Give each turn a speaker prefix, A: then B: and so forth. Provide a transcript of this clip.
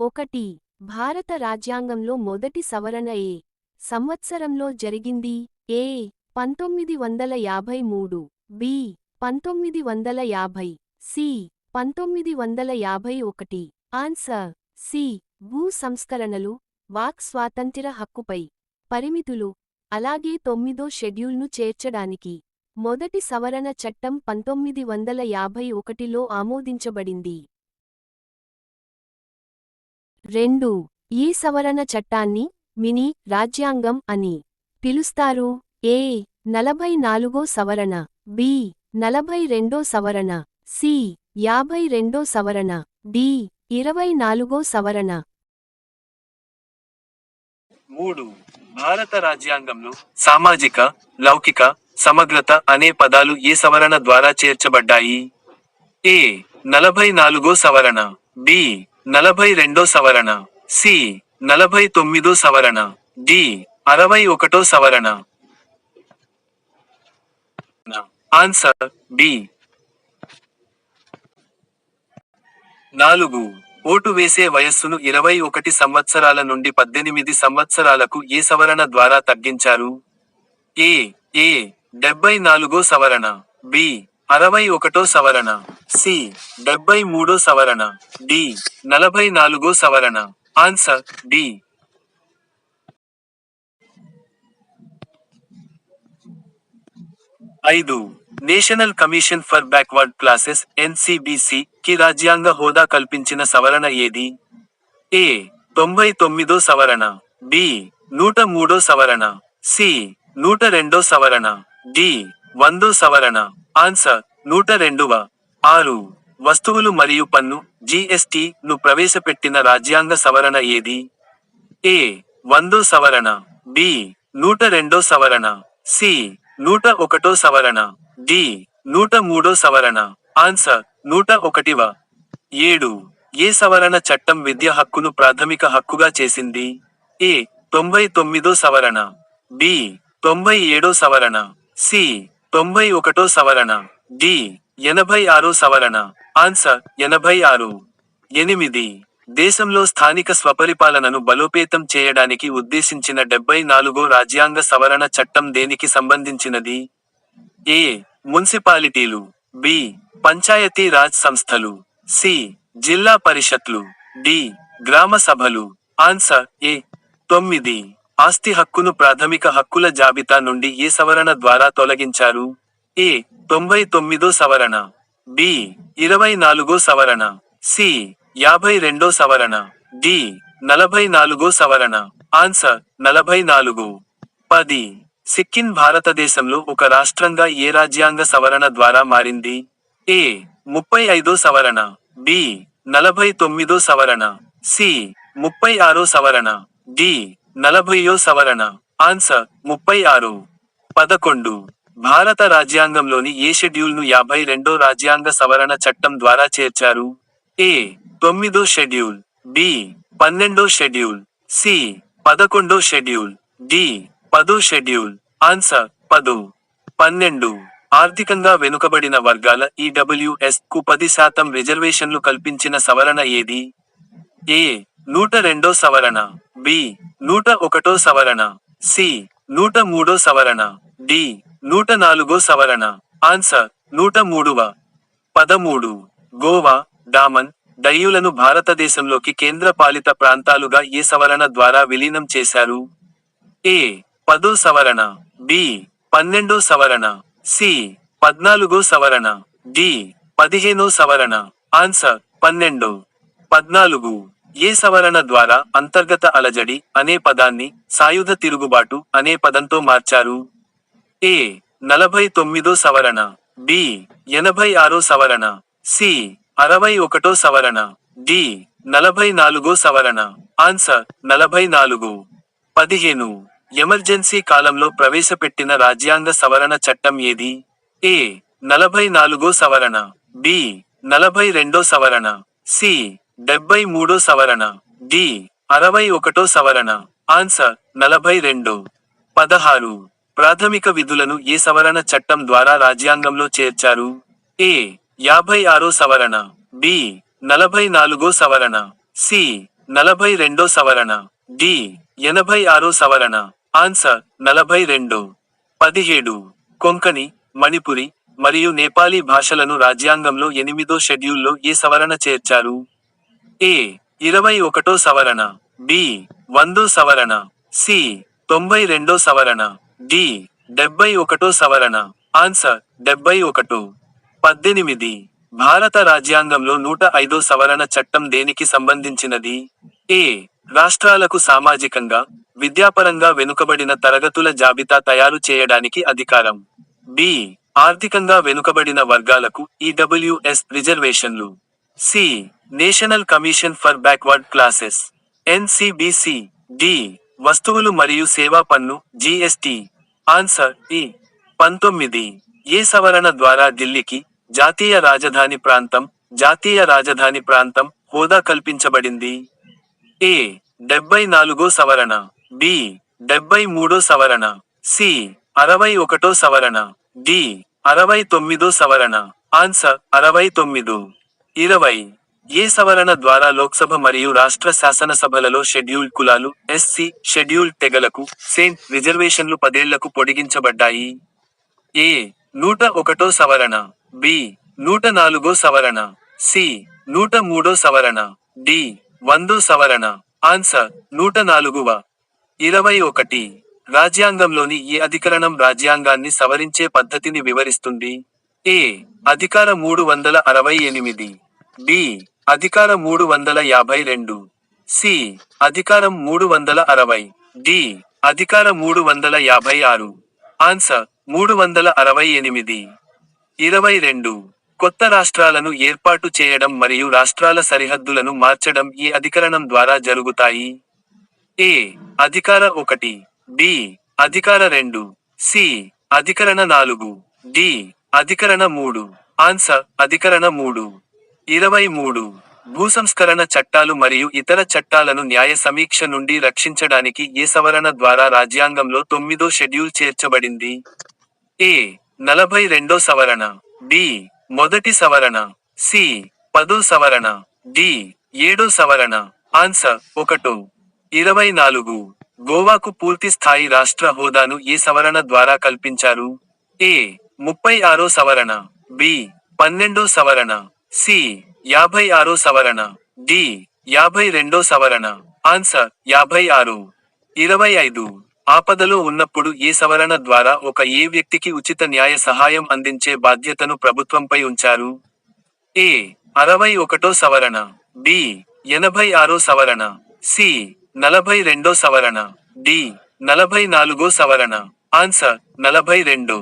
A: ఒకటి. భారత రాజ్యాంగంలో మొదటి సవరణ ఏ సంవత్సరంలో జరిగింది? A. 1953, B. 1950, C. 1951. Answer C. భూ సంస్కరణలు, వాక్ స్వాతంత్ర్య హక్కుపై పరిమితులు, అలాగే 9వ షెడ్యూల్ను చేర్చడానికి మొదటి సవరణ చట్టం 1951లో ఆమోదించబడింది. 2. ఈ సవరణ చట్టాన్ని మినీ రాజ్యాంగం అని పిలుస్తారు? ఏ. 44వ సవరణ, బి. 42వ సవరణ, సి. 52వ సవరణ, డి. 24వ సవరణ.
B: 3. భారత రాజ్యాంగంలో సామాజిక, లౌకిక, సమగ్రత అనే పదాలు ఏ సవరణ ద్వారా చేర్చబడ్డాయి? ఏ. 44వ సవరణ, బి. 42వ సవరణ, సి. 49వ సవరణ, డి. 61వ సవరణ. Answer B. 4. ఓటు వేసే వయస్సును 21 సంవత్సరాల నుండి 18 సంవత్సరాలకు ఏ సవరణ ద్వారా తగ్గించారు? ఏ. 74వ సవరణ, బి. 61వ సవరణ, సి. 73వ సవరణ, డి. 44వ సవరణ. Answer D. 5. National Commission for Backward Classes (ఎన్సిబిసి) కి రాజ్యాంగ హోదా కల్పించిన సవరణ ఏది? ఏ. 99వ సవరణ, బి. 103వ సవరణ, సి. 102వ సవరణ, డి. 100వ సవరణ. ఆన్సర్ 102వ. 6. వస్తువులు మరియు పన్ను (జిఎస్టి) ను ప్రవేశపెట్టిన రాజ్యాంగ సవరణ ఏది? ఏ. 100వ సవరణ, బి. 102వ సవరణ, సి. 101వ సవరణ, డి. 103వ సవరణ. ఆన్సర్ 101వ. 7. ఏ సవరణ చట్టం విద్య హక్కును ప్రాథమిక హక్కుగా చేసింది? ఏ. 99వ సవరణ, బి. 97వ సవరణ, సి. 91వ సవరణ, డి. 86వ సవరణ. ఆన్సర్ 86. 8. దేశంలో స్థానిక స్వపరిపాలనను బలోపేతం చేయడానికి ఉద్దేశించిన 74వ రాజ్యాంగ సవరణ చట్టం దేనికి సంబంధించినది? ఏ. మున్సిపాలిటీలు, బి. పంచాయతీ రాజ్ సంస్థలు, సి. జిల్లా పరిషత్లు, డి. గ్రామ సభలు. ఆన్సర్ ఏ. 9. ఆస్తి హక్కును ప్రాథమిక హక్కుల జాబితా నుండి ఏ సవరణ ద్వారా తొలగించారు? ఏ. 99వ సవరణ, బి. 24వ సవరణ, సి. 52వ సవరణ, డి. 44వ సవరణ. ఆన్సర్ 44. 10. సిక్కిం భారతదేశంలో ఒక రాష్ట్రంగా ఏ రాజ్యాంగ సవరణ ద్వారా మారింది? ఏ. 35వ సవరణ, బి. 49వ సవరణ, సి. 36వ సవరణ, డి. 40వ సవరణ. ఆన్సర్ 36. 11. భారత రాజ్యాంగంలోని ఏ షెడ్యూల్ను 52వ రాజ్యాంగ సవరణ చట్టం ద్వారా చేర్చారు? ఏ. 9వ షెడ్యూల్, బి. 12వ షెడ్యూల్, సి. 11వ షెడ్యూల్, డి. 10వ షెడ్యూల్. ఆన్సర్ 10. 12. ఆర్థికంగా వెనుకబడిన వర్గాల ఈడబ్ల్యూఎస్ కు 10% రిజర్వేషన్లు కల్పించిన సవరణ ఏది? ఏ. 102వ సవరణ, బి. 101వ సవరణ, సి. 103వ సవరణ, డి. 104వ సవరణ. ఆన్సర్ 103వ. 13. గోవా, డామన్, డయ్యూలను భారతదేశంలోకి కేంద్రపాలిత ప్రాంతాలుగా ఏ సవరణ ద్వారా విలీనం చేశారు? ఏ. 10వ సవరణ, బి. 12వ సవరణ, సి. 14వ సవరణ, డి. 15వ సవరణ. ఆన్సర్ 12. 14. ఏ సవరణ ద్వారా అంతర్గత అలజడి అనే పదాన్ని సాయుధ తిరుగుబాటు అనే పదంతో మార్చారు? ఏ. 49వ సవరణ, బి. 86వ సవరణ, సి. 61వ సవరణ, డి. 44వ సవరణ. ఆన్సర్ 44. 15. ఎమర్జెన్సీ కాలంలో ప్రవేశపెట్టిన రాజ్యాంగ సవరణ చట్టం ఏది? ఏ. 44వ సవరణ, బి. 42వ సవరణ, సి. 73వ సవరణ, డి. 61వ సవరణ. ఆన్సర్ 42. 16. ప్రాథమిక విధులను ఏ సవరణ చట్టం ద్వారా రాజ్యాంగంలో చేర్చారు? ఏ. 56వ సవరణ, బి. 44వ సవరణ, సి. 42 సవరణ, డి 86 సవరణ. ఆన్సర్ 42. 17. కొంకణి, మణిపురి, మరియు నేపాలీ భాషలను రాజ్యాంగంలో 8వ షెడ్యూల్లో ఏ సవరణ చేర్చారు? ఏ 21 సవరణ, బి 100 సవరణ, సి 92 సవరణ, డి 71 సవరణ. ఆన్సర్ 71. 18. భారత రాజ్యాంగంలో 105 సవరణ చట్టం దేనికి సంబంధించినది? ఏ రాష్ట్రాలకు సామాజికంగా, విద్యాపరంగా వెనుకబడిన తరగతుల జాబితా తయారు చేయడానికి అధికారం. బి ఆర్థికంగా వెనుకబడిన వర్గాలకు ఈడబ్ల్యూఎస్ రిజర్వేషన్లు. C National Commission for Backward Classes NCBC. D వస్తువులు మరియు సేవా పన్ను జిఎస్టి. ఆన్సర్ ఈ 19. ఏ సవరణ ద్వారా ఢిల్లీకి జాతీయ రాజధాని ప్రాంతం హోదా కల్పించబడింది? ఏ 74 సవరణ, బి 73 సవరణ, సి 61 సవరణ, డి 69 సవరణ. ఆన్సర్ 69. 20. ఏ సవరణ ద్వారా లోక్సభ మరియు రాష్ట్ర శాసనసభలలో షెడ్యూల్డ్ కులాలు ఎస్సీ, షెడ్యూల్డ్ తెగలకు సెయింట్ రిజర్వేషన్లు 10 ఏళ్లకు పొడిగించబడ్డాయి? ఏ 101 సవరణ, బి 104 సవరణ, సి 103 సవరణ, డి 100 సవరణ. ఆన్సర్ 104వ. 21. రాజ్యాంగంలోని ఏ అధికరణం రాజ్యాంగాన్ని సవరించే పద్ధతిని వివరిస్తుంది? ఏ అధికార 368, బి అధికార 352, సి అధికారం 360, డి అధికార 356. ఆన్సర్ 368. 22. కొత్త రాష్ట్రాలను ఏర్పాటు చేయడం మరియు రాష్ట్రాల సరిహద్దులను మార్చడం ఏ అధికరణం ద్వారా జరుగుతాయి? ఏ అధికార 1, బి అధికార 2, సి అధికరణ 4, డి అధికరణ 3. ఆన్సర్ అధికరణ 3. 23. భూసంస్కరణ చట్టాలు మరియు ఇతర చట్టాలను న్యాయ సమీక్ష నుండి రక్షించడానికి ఏ సవరణ ద్వారా రాజ్యాంగంలో 9వ షెడ్యూల్ చేర్చబడింది? ఏ 42 సవరణ, బి 1 సవరణ, సి 10 సవరణ, డి 7 సవరణ. ఆన్సర్ 1. 24. గోవాకు పూర్తి స్థాయి రాష్ట్ర హోదాను ఏ సవరణ ద్వారా కల్పించారు? ఏ 36 సవరణ, బి 12 సవరణ, సి 56 సవరణ, డి 52 సవరణ. ఆన్సర్ 56. 25. ఆపదలో ఉన్నప్పుడు ఏ సవరణ ద్వారా ఏ వ్యక్తికి ఉచిత న్యాయ సహాయం అందించే బాధ్యతను ప్రభుత్వంపై ఉంచారు? ఏ 61 సవరణ, బి 86 సవరణ, సి 42 సవరణ, డి 44 సవరణ. ఆన్సర్ 42.